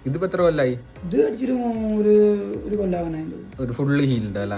ഇതിപ്പോ എത്ര കൊല്ലായി? ഇത് അടിച്ചിട്ട് ഒരു കൊല്ലാവാനായിട്ട്. ഒരു ഫുള്ള് ഹീൽഡ് അല്ലേ?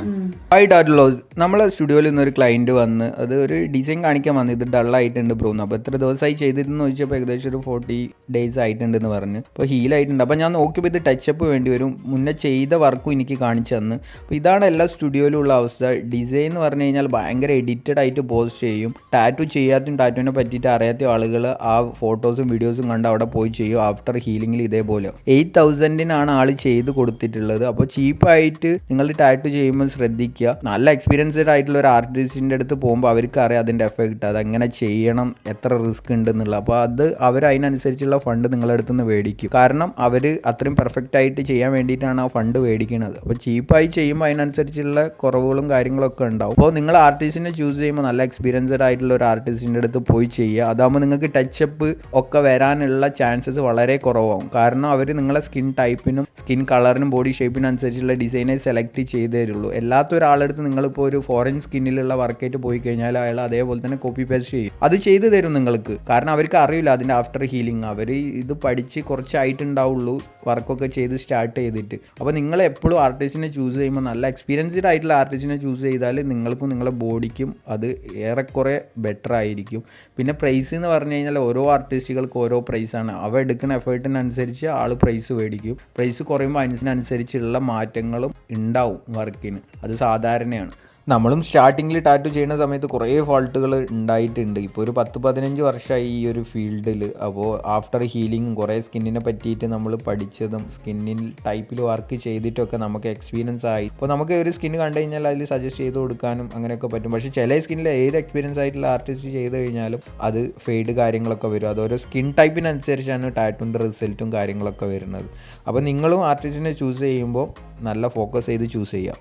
ആയിട്ടായിട്ടുള്ളൂ. നമ്മളെ സ്റ്റുഡിയോയിൽ നിന്ന് ഒരു ക്ലയൻറ്റ് വന്ന് അത് ഒരു ഡിസൈൻ കാണിക്കാൻ വന്നു, ഇത് ഡള്ളായിട്ടുണ്ട് ബ്രോന്ന്. അപ്പോൾ എത്ര ദിവസമായി ചെയ്തിരുന്നു ചോദിച്ചപ്പോൾ ഏകദേശം ഒരു 40 days ആയിട്ടുണ്ടെന്ന് പറഞ്ഞു. അപ്പോൾ ഹീലായിട്ടുണ്ട്. അപ്പോൾ ഞാൻ നോക്കിയപ്പോൾ ഇത് ടച്ചപ്പ് വേണ്ടി വരും, മുന്നേ ചെയ്ത വർക്കും എനിക്ക് കാണിച്ചു തന്ന്. അപ്പോൾ ഇതാണ് എല്ലാ സ്റ്റുഡിയോയിലും ഉള്ള അവസ്ഥ. ഡിസൈൻ എന്ന് പറഞ്ഞു കഴിഞ്ഞാൽ ഭയങ്കര എഡിറ്റഡ് ആയിട്ട് പോസ്റ്റ് ചെയ്യും. ടാറ്റു ചെയ്യാത്തും ടാറ്റുവിനെ പറ്റിയിട്ട് അറിയാത്ത ആളുകൾ ആ ഫോട്ടോസും വീഡിയോസും കണ്ട് അവിടെ പോയി ചെയ്യും. ആഫ്റ്റർ ഹീലിംഗിൽ ഇതേപോലെ 8,000-നാണ് ആൾ ചെയ്ത് കൊടുത്തിട്ടുള്ളത്. അപ്പോൾ ചീപ്പായിട്ട് നിങ്ങൾ ടാറ്റു ചെയ്യുമ്പോൾ ശ്രദ്ധിക്കുക. നല്ല എക്സ്പീരിയൻസ്ഡ് ആയിട്ടുള്ള ഒരു ആർട്ടിസ്റ്റിൻ്റെ അടുത്ത് പോകുമ്പോൾ അവർക്ക് അറിയാം അതിൻ്റെ എഫക്റ്റ്, അതെങ്ങനെ ചെയ്യണം, എത്ര റിസ്ക് ഉണ്ടെന്നുള്ളത്. അപ്പോൾ അത് അവർ അതിനനുസരിച്ചുള്ള ഫണ്ട് നിങ്ങളുടെ അടുത്ത് നിന്ന് മേടിക്കും. കാരണം അവർ അത്രയും പെർഫെക്റ്റ് ആയിട്ട് ചെയ്യാൻ വേണ്ടിയിട്ടാണ് ആ ഫണ്ട് മേടിക്കുന്നത്. അപ്പോൾ ചീപ്പായി ചെയ്യുമ്പോൾ അതിനനുസരിച്ചുള്ള കുറവുകളും കാര്യങ്ങളൊക്കെ ഉണ്ടാവും. അപ്പോൾ നിങ്ങൾ ആർട്ടിസ്റ്റിനെ ചൂസ് ചെയ്യുമ്പോൾ നല്ല എക്സ്പീരിയൻസ്ഡ് ആയിട്ടുള്ള ഒരു ആർട്ടിസ്റ്റിൻ്റെ അടുത്ത് പോയി ചെയ്യുക. അതാകുമ്പോൾ നിങ്ങൾക്ക് ടച്ചപ്പ് ഒക്കെ വരാനുള്ള ചാൻസസ് വളരെ കുറവാകും. കാരണം അവർ നിങ്ങളെ സ്കിൻ ടൈപ്പിനും സ്കിൻ കളറിനും ബോഡി ഷേപ്പിനും അനുസരിച്ചുള്ള ഡിസൈനെ സെലക്ട് ചെയ്ത് തരുള്ളൂ. എല്ലാത്ത ഒരാളെടുത്ത് നിങ്ങളിപ്പോൾ ഒരു ഫോറിൻ സ്കിന്നിലുള്ള വർക്കായിട്ട് പോയി കഴിഞ്ഞാൽ അയാൾ അതേപോലെ തന്നെ കോപ്പി പേസ്റ്റ് ചെയ്യും. അത് ചെയ്ത് തരും നിങ്ങൾക്ക്. കാരണം അവർക്ക് അറിയില്ല അതിൻ്റെ ആഫ്റ്റർ ഹീലിംഗ്. അവർ ഇത് പഠിച്ച് കുറച്ചായിട്ടുണ്ടാവുള്ളൂ വർക്കൊക്കെ ചെയ്ത് സ്റ്റാർട്ട് ചെയ്തിട്ട്. അപ്പോൾ നിങ്ങൾ എപ്പോഴും ആർട്ടിസ്റ്റിനെ ചൂസ് ചെയ്യുമ്പോൾ നല്ല എക്സ്പീരിയൻസ്ഡ് ആയിട്ടുള്ള ആർട്ടിസ്റ്റിനെ ചൂസ് ചെയ്താൽ നിങ്ങൾക്കും നിങ്ങളുടെ ബോഡിക്കും അത് ഏറെക്കുറെ ബെറ്റർ ആയിരിക്കും. പിന്നെ പ്രൈസ് എന്ന് പറഞ്ഞു കഴിഞ്ഞാൽ ഓരോ ആർട്ടിസ്റ്റുകൾക്ക് ഓരോ പ്രൈസാണ്. അവ എടുക്കുന്ന എഫേർട്ടിനനുസരിച്ച് ആൾ പ്രൈസ് മേടിക്കും. പ്രൈസ് കുറയുമ്പോൾ അതിനനുസരിച്ചുള്ള മാറ്റങ്ങളും ഉണ്ടാവും വർക്കിന്. അത് സാധാരണയാണ്. നമ്മളും സ്റ്റാർട്ടിങ്ങിൽ ടാറ്റു ചെയ്യുന്ന സമയത്ത് കുറേ ഫോൾട്ടുകൾ ഉണ്ടായിട്ടുണ്ട്. ഇപ്പോൾ ഒരു 10-15 വർഷമായി ഈ ഒരു ഫീൽഡിൽ. അപ്പോൾ ആഫ്റ്റർ ഹീലിംഗും കുറേ സ്കിന്നിനെ പറ്റിയിട്ട് നമ്മൾ പഠിച്ചതും സ്കിന്നിൽ ടൈപ്പിൽ വർക്ക് ചെയ്തിട്ടൊക്കെ നമുക്ക് എക്സ്പീരിയൻസ് ആയി. ഇപ്പോൾ നമുക്ക് ഒരു സ്കിന്ന് കണ്ടു കഴിഞ്ഞാൽ അതിൽ സജസ്റ്റ് ചെയ്ത് കൊടുക്കാനും അങ്ങനെയൊക്കെ പറ്റും. പക്ഷേ ചില സ്കിന്നിൽ ഏത് എക്സ്പീരിയൻസ് ആയിട്ടുള്ള ആർട്ടിസ്റ്റ് ചെയ്ത് കഴിഞ്ഞാലും അത് ഫെയ്ഡ് കാര്യങ്ങളൊക്കെ വരും. അതോരോ സ്കിൻ ടൈപ്പിനനുസരിച്ചാണ് ടാറ്റുവിൻ്റെ റിസൾട്ടും കാര്യങ്ങളൊക്കെ വരുന്നത്. അപ്പോൾ നിങ്ങളും ആർട്ടിസ്റ്റിനെ ചൂസ് ചെയ്യുമ്പോൾ നല്ല ഫോക്കസ് ചെയ്ത് ചൂസ് ചെയ്യുക.